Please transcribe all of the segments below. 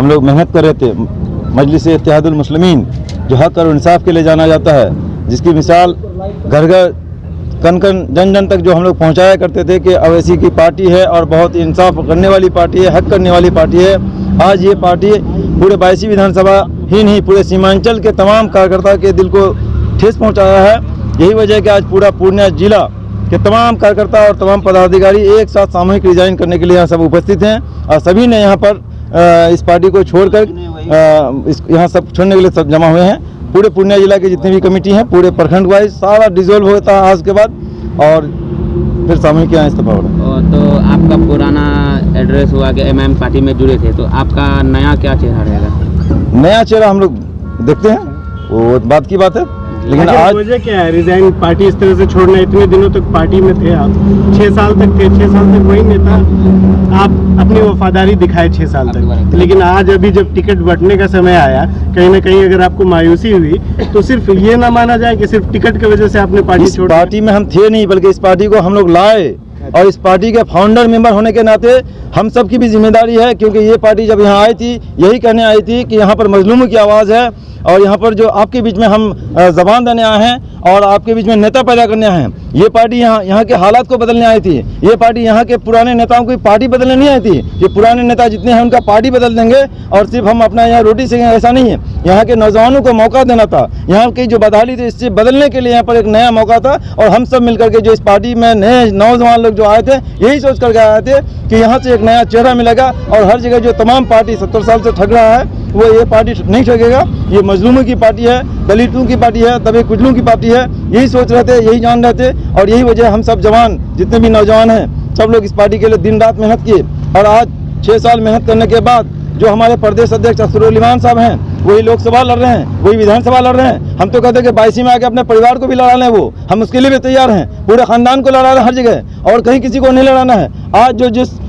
हम लोग मेहनत कर रहे थे। मजलिस इत्तेहादुल मुस्लिमीन जो हक और इंसाफ के लिए जाना जाता है, जिसकी मिसाल घर घर कन कन जन जन तक जो हम लोग पहुंचाया करते थे कि अवैसी की पार्टी है और बहुत इंसाफ करने वाली पार्टी है, हक करने वाली पार्टी है। आज ये पार्टी पूरे 22 विधानसभा ही नहीं, पूरे सीमांचल के तमाम कार्यकर्ता के दिल को ठेस पहुंचाया है। यही वजह है कि आज पूरा पूर्णिया जिला के तमाम कार्यकर्ता और तमाम पदाधिकारी एक साथ सामूहिक रिजाइन करने के लिए यहाँ सब उपस्थित हैं और सभी ने यहाँ पर इस पार्टी को छोड़कर यहाँ सब छोड़ने के लिए सब जमा हुए हैं। पूरे पूर्णिया जिला के जितने भी कमेटी हैं, पूरे प्रखंड वाइज सारा डिसॉल्व होता है आज के बाद और फिर सामूहिक यहाँ इस्तीफा हो रहा है। तो आपका पुराना एड्रेस हुआ कि एमएम पार्टी में जुड़े थे, तो आपका नया क्या चेहरा रहेगा? नया चेहरा हम लोग देखते हैं, वो बात की बात है, लेकिन आज वजह क्या है रिजाइन पार्टी इस तरह से छोड़ना? इतने दिनों तक पार्टी में थे आप, 6 साल तक थे, 6 साल तक वही नेता, आप अपनी वफादारी दिखाए 6 साल तक, लेकिन आज अभी जब टिकट बंटने का समय आया, कहीं ना कहीं अगर आपको मायूसी हुई तो सिर्फ ये ना माना जाए कि सिर्फ टिकट की वजह से आपने पार्टी छोड़ी। पार्टी में हम थे नहीं, बल्कि इस पार्टी को हम लोग लाए और इस पार्टी के फाउंडर मेंबर होने के नाते हम सब की भी जिम्मेदारी है, क्योंकि ये पार्टी जब यहाँ आई थी यही कहने आई थी कि यहाँ पर मजलूमों की आवाज़ है और यहाँ पर जो आपके बीच में हम ज़बान देने आए हैं और आपके बीच में नेता पैदा करने आए हैं। ये पार्टी यहाँ के हालात को बदलने आई थी। ये पार्टी यहाँ के पुराने नेताओं की पार्टी बदलने नहीं आई थी। ये पुराने नेता जितने हैं उनका पार्टी बदल देंगे और सिर्फ हम अपना यहाँ रोटी सेकेंगे, ऐसा नहीं है। यहाँ के नौजवानों को मौका देना था, यहाँ की जो बदहाली थी इससे बदलने के लिए यहाँ पर एक नया मौका था और हम सब मिलकर के जो इस पार्टी में नए नौजवान लोग जो आए थे यही सोच करके आए थे कि यहाँ से एक नया चेहरा मिलेगा और हर जगह जो तमाम पार्टी 70 साल से ठग रहा है वो ये पार्टी नहीं ठगेगा। ये मजलूमों की पार्टी है, दलितों की पार्टी है, दबे कुचलों की पार्टी है। यही सोच रहे थे, यही जान रहे थे और यही वजह हम सब जवान जितने भी नौजवान हैं सब लोग इस पार्टी के लिए दिन रात मेहनत किए और आज 6 साल मेहनत करने के बाद जो हमारे प्रदेश अध्यक्ष असरुल ईमान साहब हैं वही लोकसभा लड़ रहे हैं, वही विधानसभा लड़ रहे हैं। हम तो कहते हैं कि 22 में आके अपने परिवार को भी लड़ा लें, वो हम उसके लिए भी तैयार हैं। पूरे खानदान को लड़ा रहे हैं हर जगह और कहीं किसी को नहीं लड़ाना है। आज जो जिस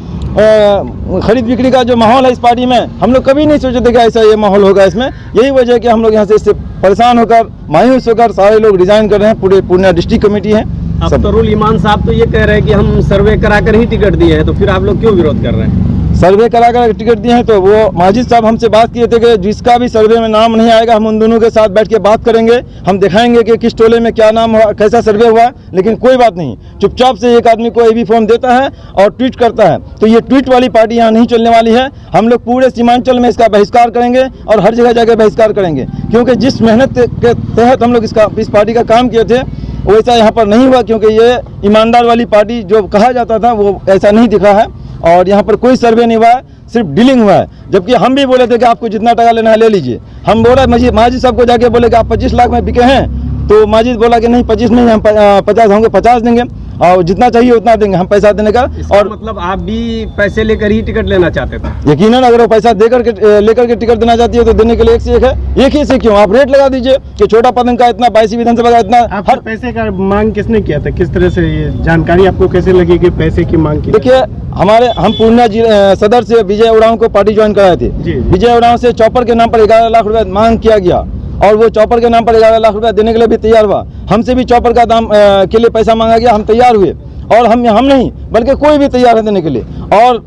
खरीद बिक्री का जो माहौल है इस पार्टी में, हम लोग कभी नहीं सोचे थे कि ऐसा ये माहौल होगा इसमें। यही वजह है कि हम लोग यहाँ से इससे परेशान होकर मायूस होकर सारे लोग रिजाइन कर रहे हैं। पूरे पूर्णिया डिस्ट्रिक्ट कमेटी है। असरुल ईमान साहब तो ये कह रहे हैं कि हम सर्वे कराकर ही टिकट दिए हैं, तो फिर आप लोग क्यों विरोध कर रहे हैं? सर्वे कराकर टिकट दिए हैं तो वो माजिद साहब हमसे बात किए थे कि जिसका भी सर्वे में नाम नहीं आएगा हम उन दोनों के साथ बैठ के बात करेंगे, हम दिखाएंगे कि किस टोले में क्या नाम हुआ, कैसा सर्वे हुआ। लेकिन कोई बात नहीं, चुपचाप से एक आदमी को एबी फॉर्म देता है और ट्वीट करता है। तो ये ट्वीट वाली पार्टी यहाँ नहीं चलने वाली है। हम लोग पूरे सीमांचल में इसका बहिष्कार करेंगे और हर जगह जाकर बहिष्कार करेंगे, क्योंकि जिस मेहनत के तहत हम लोग इस पार्टी का काम किए थे वैसा यहाँ पर नहीं हुआ, क्योंकि ये ईमानदार वाली पार्टी जो कहा जाता था वो ऐसा नहीं दिखा है और यहाँ पर कोई सर्वे नहीं हुआ है, सिर्फ डीलिंग हुआ है। जबकि हम भी बोले थे कि आपको जितना टका लेना है ले लीजिए। हम बोला माजिद साहब को जाके बोले कि आप 25 लाख में बिके हैं, तो माजिद बोला कि नहीं 25 नहीं, हम 50 होंगे, 50 देंगे और जितना चाहिए उतना देंगे हम पैसा देने का। और मतलब आप भी पैसे लेकर ही टिकट लेना चाहते थे? यकीनन अगर वो पैसा लेकर के टिकट देना चाहती है तो देने के लिए एक से एक है। एक ही से क्यों, आप रेट लगा दीजिए कि छोटा पदन का इतना, 22 विधानसभा का इतना। हर पैसे का मांग किसने किया था? किस तरह से ये जानकारी आपको कैसे लगी कि पैसे की मांग की? देखिए हम पूर्णिया सदर से विजय उड़ाव को पार्टी ज्वाइन कराए थे। विजय उड़ाव से चौपर के नाम पर 11 लाख रुपए मांग किया गया और वो चौपर के नाम पर 11 लाख रुपए देने के लिए भी तैयार हुआ। हमसे भी चौपर का दाम के लिए पैसा मांगा गया, हम तैयार हुए और हम नहीं बल्कि कोई भी तैयार है देने के लिए। और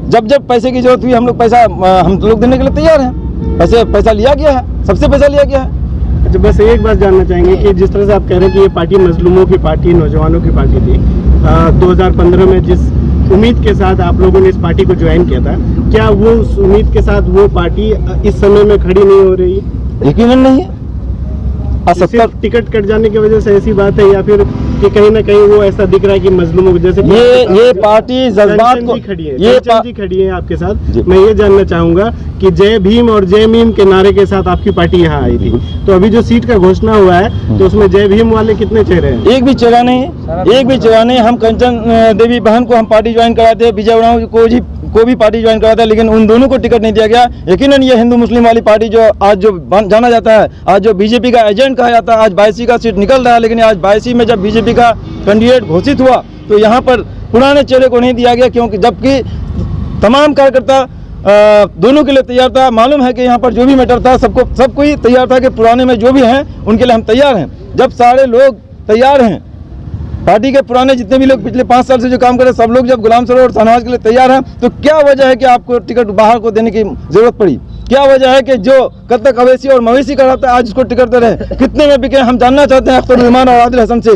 जब पैसे की जरूरत हुई हम लोग देने के लिए तैयार हैं। पैसा लिया गया है, सबसे पैसा लिया गया है। अच्छा, बस एक बात जानना चाहेंगे कि जिस तरह से आप कह रहे हैं कि ये पार्टी मजलूमों की पार्टी, नौजवानों की पार्टी थी, 2015 में जिस उम्मीद के साथ आप लोगों ने इस पार्टी को ज्वाइन किया था, क्या वो उस उम्मीद के साथ वो पार्टी इस समय में खड़ी नहीं हो रही? यकीनन नहीं है। सिर्फ टिकट कट जाने की वजह से ऐसी बात है या फिर कि कहीं ना कहीं वो ऐसा दिख रहा है कि मजलूमों को जैसे ये पार्टी जज्बात को खड़ी है, ये खड़ी है आपके साथ। मैं ये जानना चाहूंगा कि जय भीम और जय मीम के नारे के साथ आपकी पार्टी यहाँ आई थी, तो अभी जो सीट का घोषणा हुआ है तो उसमें जय भीम वाले कितने चेहरे हैं? एक भी चेहरा नहीं है, एक भी चेहरा नहीं। हम कंचन देवी बहन को हम पार्टी ज्वाइन कराते हैं, विजय उड़ाव को भी पार्टी ज्वाइन कराता है, लेकिन उन दोनों को टिकट नहीं दिया गया। यकीनन ये हिंदू मुस्लिम वाली पार्टी जो आज जो जाना जाता है, आज जो बीजेपी का एजेंट कहा जाता है, आज 22 का सीट निकल रहा है, लेकिन आज 22 में जब बीजेपी का कैंडिडेट घोषित हुआ तो यहाँ पर पुराने चेहरे को नहीं दिया गया, क्योंकि जबकि तमाम कार्यकर्ता दोनों के लिए तैयार था। मालूम है कि यहाँ पर जो भी मैटर था सब कोई तैयार था कि पुराने में जो भी हैं उनके लिए हम तैयार हैं। जब सारे लोग तैयार हैं पार्टी के पुराने जितने भी लोग पिछले 5 साल से जो काम कर रहे हैं, सब लोग जब गुलाम सरोवर और शाहनवाज के लिए तैयार हैं, तो क्या वजह है कि आपको टिकट बाहर को देने की जरूरत पड़ी? क्या वजह है कि जो कल तक अवैसी और मवेशी का रहता है, आज उसको टिकट दे रहे हैं? कितने में बिके? हम जानना चाहते हैं अख्तर रहमान और आदिल हसन से,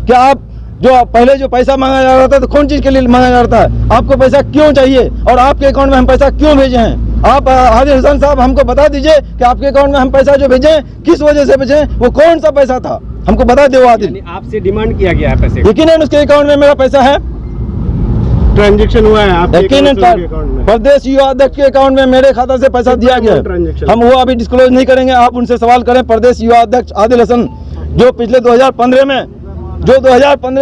क्या आप जो पहले जो पैसा मांगा जा रहा था, तो कौन चीज़ के लिए मांगा जा रहा था? आपको पैसा क्यों चाहिए और आपके अकाउंट में हम पैसा क्यों भेजे हैं? आप आदिल हसन साहब हमको बता दीजिए कि आपके अकाउंट में हम पैसा जो भेजे किस वजह से भेजे, वो कौन सा पैसा था, हमको बता दो आदिल। आपसे डिमांड किया गया है पैसे? यकीनन उसके अकाउंट में मेरा पैसा है, ट्रांजैक्शन हुआ है आपके यकीनन अकाउंट में? प्रदेश युवा अध्यक्ष के अकाउंट में मेरे खाता से पैसा दिया गया है। हम वो अभी डिस्क्लोज नहीं करेंगे, आप उनसे सवाल करें। प्रदेश युवा अध्यक्ष आदिल हसन जो पिछले 2015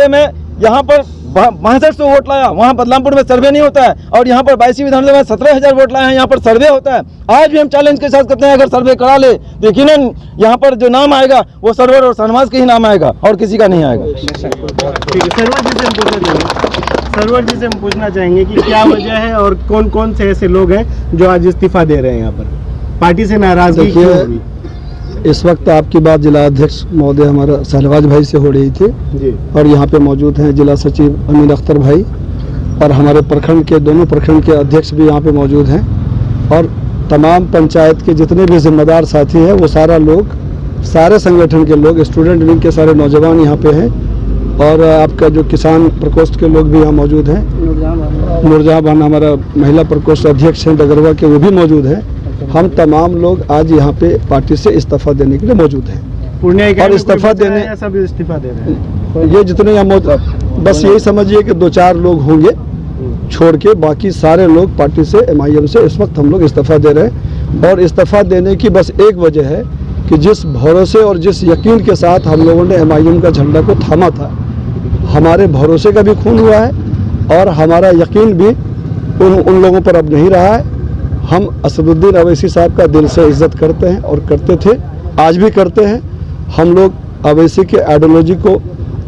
में यहाँ पर 6200 वोट लाया, वहाँ बदलामपुर में सर्वे नहीं होता है, और यहाँ पर 22 विधानसभा में 17,000 वोट लाए हैं, यहाँ पर सर्वे होता है। आज भी हम चैलेंज के साथ करते हैं, अगर सर्वे करा ले तो यकीनन यहाँ पर जो नाम आएगा वो सरवर और शाहनवाज के ही नाम आएगा और किसी का नहीं आएगा। ठीक है, सरवर जी से हम पूछना चाहेंगे कि क्या वजह है और कौन कौन से ऐसे लोग हैं जो आज इस्तीफा दे रहे हैं यहाँ पर? पार्टी से नाराजगी क्यों हुई? इस वक्त आपकी बात जिला अध्यक्ष महोदय हमारा शाहनवाज भाई से हो रही थी जी। और यहाँ पे मौजूद हैं जिला सचिव अमीन अख्तर भाई और हमारे प्रखंड के दोनों प्रखंड के अध्यक्ष भी यहाँ पे मौजूद हैं और तमाम पंचायत के जितने भी जिम्मेदार साथी हैं वो सारा लोग, सारे संगठन के लोग, स्टूडेंट विंग के सारे नौजवान यहाँ पे हैं और आपका जो किसान प्रकोष्ठ के लोग भी यहाँ मौजूद हैं। नूरजहां बानो हमारा महिला प्रकोष्ठ अध्यक्ष हैं डगरवा के, वो भी मौजूद हैं। हम तमाम लोग आज यहाँ पे पार्टी से इस्तीफा देने के लिए मौजूद हैं और इस्तीफा देने सब इस्तीफा दे रहे हैं। ये जितने यहाँ मौजूद, बस यही समझिए कि 2-4 लोग होंगे छोड़ के, बाकी सारे लोग पार्टी से MIM से इस वक्त हम लोग इस्तीफा दे रहे हैं। और इस्तीफा देने की बस एक वजह है कि जिस भरोसे और जिस यकीन के साथ हम लोगों ने MIM का झंडा को थामा था, हमारे भरोसे का भी खून हुआ है और हमारा यकीन भी उन लोगों पर अब नहीं रहा है। हम असदुद्दीन अवैसी साहब का दिल से इज्जत करते हैं और करते थे, आज भी करते हैं। हम लोग अवैसी के आइडियोलॉजी को,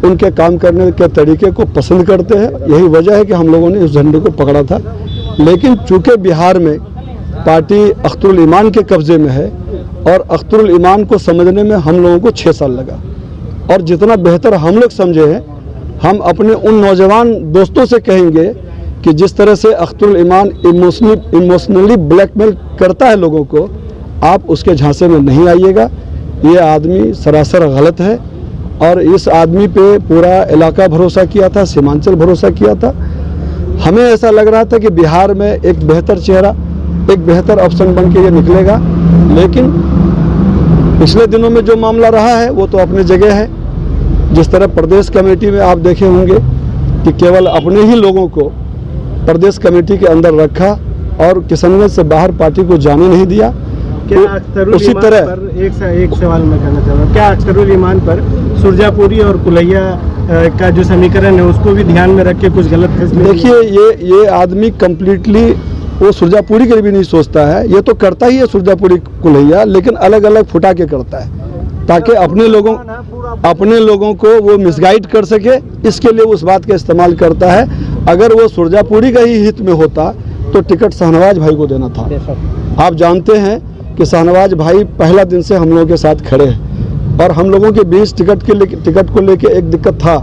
उनके काम करने के तरीके को पसंद करते हैं। यही वजह है कि हम लोगों ने उस झंडे को पकड़ा था। लेकिन चूँकि बिहार में पार्टी अख्तरुल ईमान के कब्ज़े में है और अख्तरुल ईमान को समझने में हम लोगों को 6 साल लगा और जितना बेहतर हम लोग समझे हैं, हम अपने उन नौजवान दोस्तों से कहेंगे कि जिस तरह से अख्तरुल ईमान इमोशनली ब्लैकमेल करता है लोगों को, आप उसके झांसे में नहीं आइएगा। ये आदमी सरासर गलत है और इस आदमी पे पूरा इलाका भरोसा किया था, सीमांचल भरोसा किया था। हमें ऐसा लग रहा था कि बिहार में एक बेहतर चेहरा, एक बेहतर ऑप्शन बन के ये निकलेगा, लेकिन पिछले दिनों में जो मामला रहा है वो तो अपनी जगह है। जिस तरह प्रदेश कमेटी में आप देखे होंगे कि केवल अपने ही लोगों को प्रदेश कमेटी के अंदर रखा और किशनगंज से बाहर पार्टी को जाने नहीं दिया। क्या उसी तरह पर एक सवाल मैं करना चाह रहा हूँ, क्या अख्तरुल ईमान पर सुरजापुरी और कुलैया का जो समीकरण है उसको भी ध्यान में रख के कुछ गलत फैसले? देखिए, ये आदमी कम्प्लीटली वो सुरजापुरी के लिए भी नहीं सोचता है। ये तो करता ही है सुरजापुरी कुलैया, लेकिन अलग अलग फुटा के करता है ताकि अपने लोगों को वो मिसगाइड कर सके। इसके लिए उस बात का इस्तेमाल करता है। अगर वो सुरजापुरी का ही हित में होता तो टिकट शाहनवाज भाई को देना था। आप जानते हैं कि शाहनवाज भाई पहला दिन से हम लोगों के साथ खड़े हैं और हम लोगों के बीच टिकट को लेके एक दिक्कत था।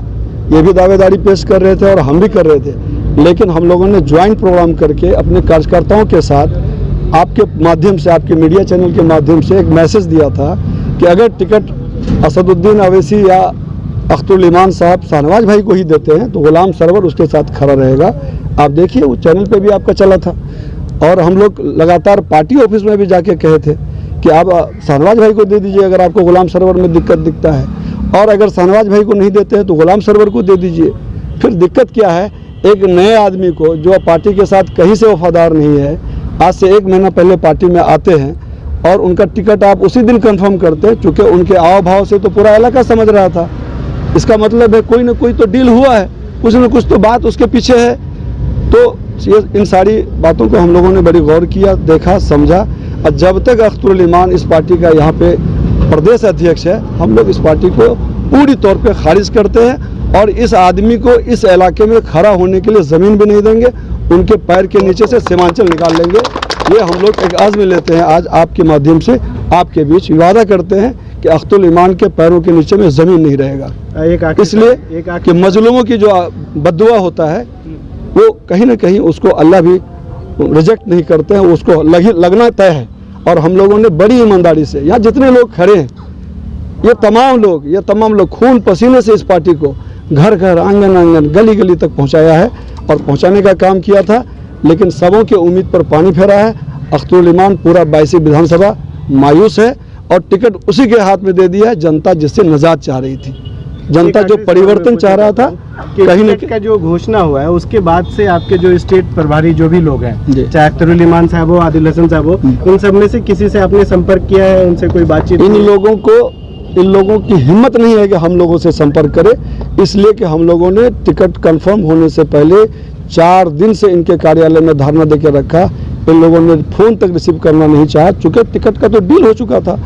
ये भी दावेदारी पेश कर रहे थे और हम भी कर रहे थे, लेकिन हम लोगों ने ज्वाइंट प्रोग्राम करके अपने कार्यकर्ताओं के साथ आपके माध्यम से, आपके मीडिया चैनल के माध्यम से एक मैसेज दिया था कि अगर टिकट असदुद्दीन अवैसी या अख्तरुल ईमान साहब शाहनवाज भाई को ही देते हैं तो गुलाम सरवर उसके साथ खड़ा रहेगा। आप देखिए, वो चैनल पे भी आपका चला था और हम लोग लगातार पार्टी ऑफिस में भी जाके कहे थे कि आप शाहनवाज भाई को दे दीजिए अगर आपको गुलाम सरवर में दिक्कत दिखता है, और अगर शाहनवाज भाई को नहीं देते हैं तो गुलाम सरवर को दे दीजिए। फिर दिक्कत क्या है, एक नए आदमी को जो पार्टी के साथ कहीं से वफादार नहीं है, आज से 1 महीना पहले पार्टी में आते हैं और उनका टिकट आप उसी दिन कंफर्म करते हैं, चूँकि उनके आव भाव से तो पूरा इलाका समझ रहा था। इसका मतलब है कोई ना कोई तो डील हुआ है, कुछ न कुछ तो बात उसके पीछे है। तो ये इन सारी बातों को हम लोगों ने बड़ी गौर किया, देखा, समझा, और जब तक अख्तरुल ईमान इस पार्टी का यहाँ पे प्रदेश अध्यक्ष है, हम लोग इस पार्टी को पूरी तौर पे खारिज करते हैं और इस आदमी को इस इलाके में खड़ा होने के लिए ज़मीन भी नहीं देंगे। उनके पैर के नीचे से सीमांचल निकाल लेंगे। ये हम लोग एक आज़्म लेते हैं आज आपके माध्यम से आपके बीच वादा करते हैं कि अख्तुल ईमान के पैरों के नीचे में ज़मीन नहीं रहेगा। इसलिए कि मजलूमों की जो बद्दुआ होता है वो कहीं ना कहीं उसको अल्लाह भी रिजेक्ट नहीं करते हैं, उसको लगना तय है। और हम लोगों ने बड़ी ईमानदारी से, यहाँ जितने लोग खड़े हैं ये तमाम लोग खून पसीने से इस पार्टी को घर घर, आंगन आंगन, गली गली तक पहुँचाया है और पहुँचाने का काम किया था। लेकिन सबों के उम्मीद पर पानी फेरा है। अख्तुल ईमान पूरा 22 विधानसभा मायूस है और टिकट उसी के हाथ में दे दिया है। जनता जिससे निजात चाह रही थी, जनता जो परिवर्तन चाह रहा था, कहीं न कहीं का जो घोषणा हुआ है उसके बाद से आपके जो स्टेट प्रभारी जो भी लोग हैं, चाहे अख्तरुल ईमान साहब हो, आदिल हसन साहब हो, उन सब में से किसी से आपने संपर्क किया है, उनसे कोई बातचीत? इन लोगों की हिम्मत नहीं है कि हम लोगों से संपर्क करें, इसलिए कि हम लोगों ने टिकट कंफर्म होने से पहले 4 दिन से इनके कार्यालय में धरना देकर रखा। इन लोगों ने फ़ोन तक रिसीव करना नहीं चाहा, चूँकि टिकट का तो डील हो चुका था।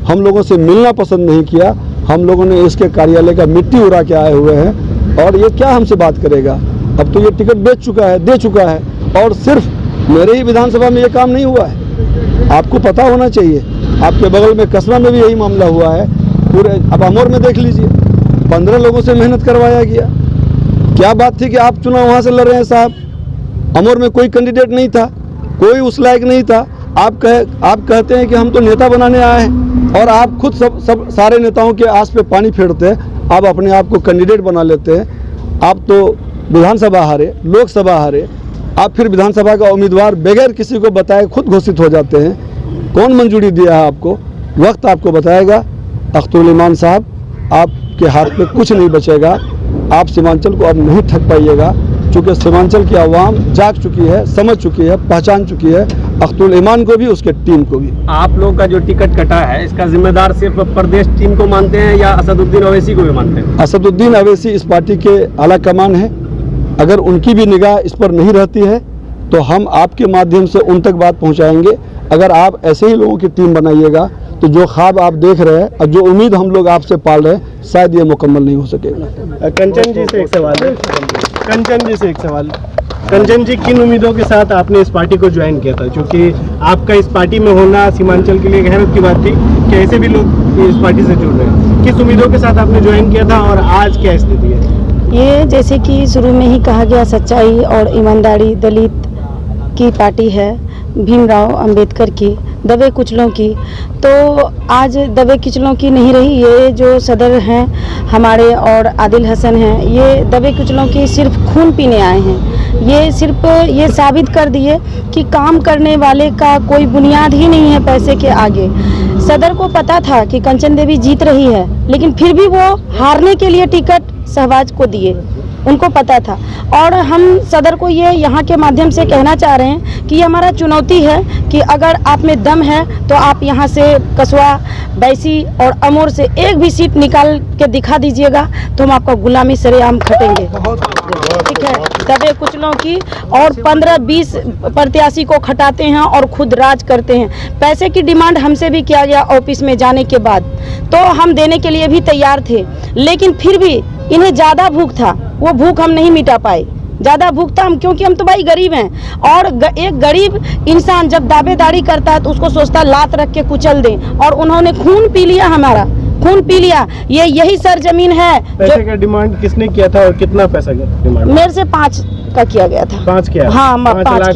हम लोगों से मिलना पसंद नहीं किया। हम लोगों ने इसके कार्यालय का मिट्टी उड़ा के आए हुए हैं और ये क्या हमसे बात करेगा। अब तो ये टिकट बेच चुका है, दे चुका है। और सिर्फ मेरे ही विधानसभा में ये काम नहीं हुआ है, आपको पता होना चाहिए। आपके बगल में कसबा में भी यही मामला हुआ है। पूरे अब अमोर में देख लीजिए, 15 लोगों से मेहनत करवाया गया। क्या बात थी कि आप चुनाव वहाँ से लड़ रहे हैं साहब? अमोर में कोई कैंडिडेट नहीं था, कोई उस लायक नहीं था। आप कहते हैं कि हम तो नेता बनाने आए हैं और आप खुद सब सारे नेताओं के आस पे पानी फेरते हैं। आप अपने आप को कैंडिडेट बना लेते हैं। आप तो विधानसभा हारे, लोकसभा हारे, आप फिर विधानसभा का उम्मीदवार बगैर किसी को बताए खुद घोषित हो जाते हैं। कौन मंजूरी दिया है आपको? वक्त आपको बताएगा। अख्तुल ईमान साहब, आपके हाथ में कुछ नहीं बचेगा। आप सीमांचल को अब नहीं ठग पाइएगा, चूँकि सीमांचल की आवाम जाग चुकी है, समझ चुकी है, पहचान चुकी है अख्तुल ईमान को भी, उसके टीम को भी। आप लोग का जो टिकट कटा है इसका जिम्मेदार सिर्फ प्रदेश टीम को मानते हैं या असदुद्दीन अवैसी को भी मानते हैं? असदुद्दीन अवैसी इस पार्टी के आला कमान है। अगर उनकी भी निगाह इस पर नहीं रहती है तो हम आपके माध्यम से उन तक बात पहुंचाएंगे। अगर आप ऐसे ही लोगों की टीम बनाइएगा तो जो ख्वाब आप देख रहे हैं और जो उम्मीद हम लोग आपसे पाल रहे हैं, शायद ये मुकम्मल नहीं हो सकेगा। कंचन जी से एक सवाल है। कंचन जी, किन उम्मीदों के साथ आपने इस पार्टी को ज्वाइन किया था? क्योंकि आपका इस पार्टी में होना सीमांचल के लिए हैरत की बात थी कि ऐसे भी लोग इस पार्टी से जुड़ रहे हैं। किस उम्मीदों के साथ आपने ज्वाइन किया था और आज क्या स्थिति है? ये जैसे कि शुरू में ही कहा गया, सच्चाई और ईमानदारी दलित की पार्टी है, भीमराव अंबेडकर की, दबे कुचलों की। तो आज दबे कुचलों की नहीं रही। ये जो सदर हैं हमारे और आदिल हसन हैं, ये दबे कुचलों की सिर्फ खून पीने आए हैं। ये सिर्फ ये साबित कर दिए कि काम करने वाले का कोई बुनियाद ही नहीं है पैसे के आगे। सदर को पता था कि कंचन देवी जीत रही है, लेकिन फिर भी वो हारने के लिए टिकट शहबाज को दिए, उनको पता था। और हम सदर को ये यहाँ के माध्यम से कहना चाह रहे हैं कि ये हमारा चुनौती है कि अगर आप में दम है तो आप यहाँ से कसवा, बैसी और अमोर से एक भी सीट निकाल के दिखा दीजिएगा तो हम आपका गुलामी सरेआम खटेंगे। ठीक है, दबे कुचलों की और 15-20 प्रत्याशी को खटाते हैं और खुद राज करते हैं। पैसे की डिमांड हमसे भी किया गया ऑफिस में जाने के बाद, तो हम देने के लिए भी तैयार थे, लेकिन फिर भी इन्हें ज़्यादा भूख था, वो भूख हम नहीं मिटा पाए। ज़्यादा भूख था हम, क्योंकि हम तो भाई गरीब हैं। और एक गरीब इंसान जब दावेदारी करता है तो उसको सोचता लात रख के कुचल दें, और उन्होंने खून पी लिया, हमारा खून पी लिया। ये यही सरजमीन है। पैसे का डिमांड किसने किया था और कितना पैसा का डिमांड? मेरे से 5 का किया गया था। 5 क्या? हाँ,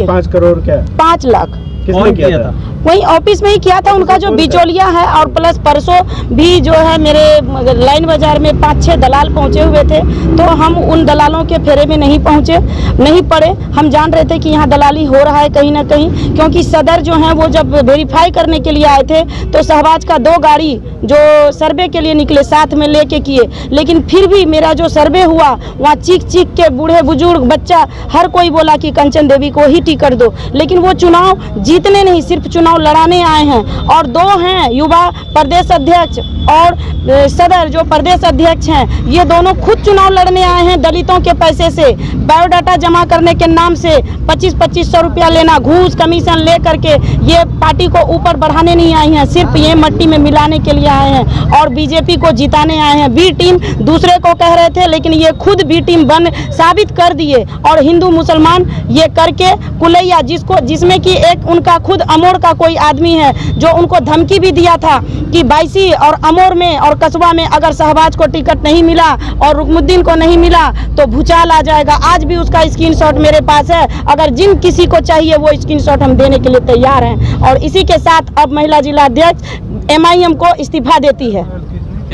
5 करोड़ क्या? 5 लाख किसने किया था? वही ऑफिस में ही किया था, उनका जो बिचौलिया है। और प्लस परसों भी जो है मेरे लाइन बाजार में 5-6 दलाल पहुंचे हुए थे, तो हम उन दलालों के फेरे में नहीं पड़े। हम जान रहे थे कि यहाँ दलाली हो रहा है कहीं ना कहीं, क्योंकि सदर जो हैं वो जब वेरीफाई करने के लिए आए थे तो शहबाज का 2 गाड़ी जो सर्वे के लिए निकले साथ में लेके किए, लेकिन फिर भी मेरा जो सर्वे हुआ वहाँ चीख के बूढ़े बुजुर्ग बच्चा हर कोई बोला कि कंचन देवी को ही टिकट दो। लेकिन वो चुनाव जीतने नहीं, सिर्फ चुनाव लड़ाने आए हैं। और 2 हैं युवा प्रदेश अध्यक्ष और सदर जो प्रदेश अध्यक्ष हैं, ये दोनों खुद चुनाव लड़ने आए हैं दलितों के पैसे से। बायोडाटा जमा करने के नाम से 2500 रुपया लेना, घूस कमीशन ले करके ये पार्टी को ऊपर बढ़ाने नहीं आई हैं, सिर्फ ये मट्टी में मिलाने के लिए आए हैं और बीजेपी को जिताने आए हैं। बी टीम दूसरे को कह रहे थे, लेकिन ये खुद बी टीम बन साबित कर दिए। और हिंदू मुसलमान ये करके कुलैया, जिसमें कि एक उनका खुद अमोर का कोई आदमी है जो उनको धमकी भी दिया था कि बाइसी और अमोर में और कस्बा में अगर शहबाज को टिकट नहीं मिला और रुकमुद्दीन को नहीं मिला तो भूचाल आ जाएगा। आज भी उसका स्क्रीनशॉट मेरे पास है। अगर जिन किसी को चाहिए वो स्क्रीनशॉट हम देने के लिए तैयार हैं। और इसी के साथ अब महिला जिला अध्यक्ष MIM को इस्तीफा देती है।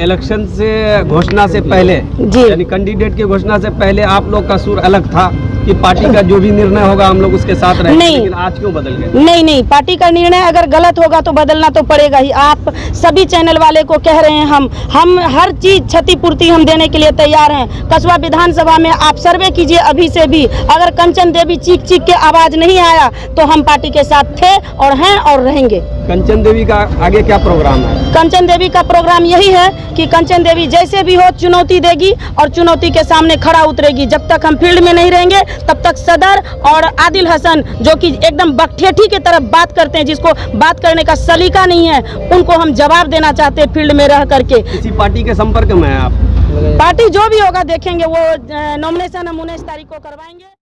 इलेक्शन से घोषणा से पहले जी। यानी कैंडिडेट की घोषणा से पहले आप लोग का सुर अलग था कि पार्टी का जो भी निर्णय होगा हम लोग उसके साथ रहेंगे, नहीं। लेकिन आज क्यों बदल गए? नहीं, पार्टी का निर्णय अगर गलत होगा तो बदलना तो पड़ेगा ही। आप सभी चैनल वाले को कह रहे हैं, हम हर चीज क्षतिपूर्ति हम देने के लिए तैयार हैं। कसबा विधानसभा में आप सर्वे कीजिए अभी से भी, अगर कंचन देवी चीख चीख के आवाज नहीं आया तो हम पार्टी के साथ थे और हैं और रहेंगे। कंचन देवी का आगे क्या प्रोग्राम है? कंचन देवी का प्रोग्राम यही है कि कंचन देवी जैसे भी हो चुनौती देगी और चुनौती के सामने खड़ा उतरेगी। जब तक हम फील्ड में नहीं रहेंगे तब तक सदर और आदिल हसन, जो कि एकदम बकठेठी की तरफ बात करते हैं, जिसको बात करने का सलीका नहीं है, उनको हम जवाब देना चाहते हैं फील्ड में रह करके। किसी पार्टी के संपर्क में है आप? पार्टी जो भी होगा देखेंगे, वो नॉमिनेशन हम 19 तारीख को करवाएंगे।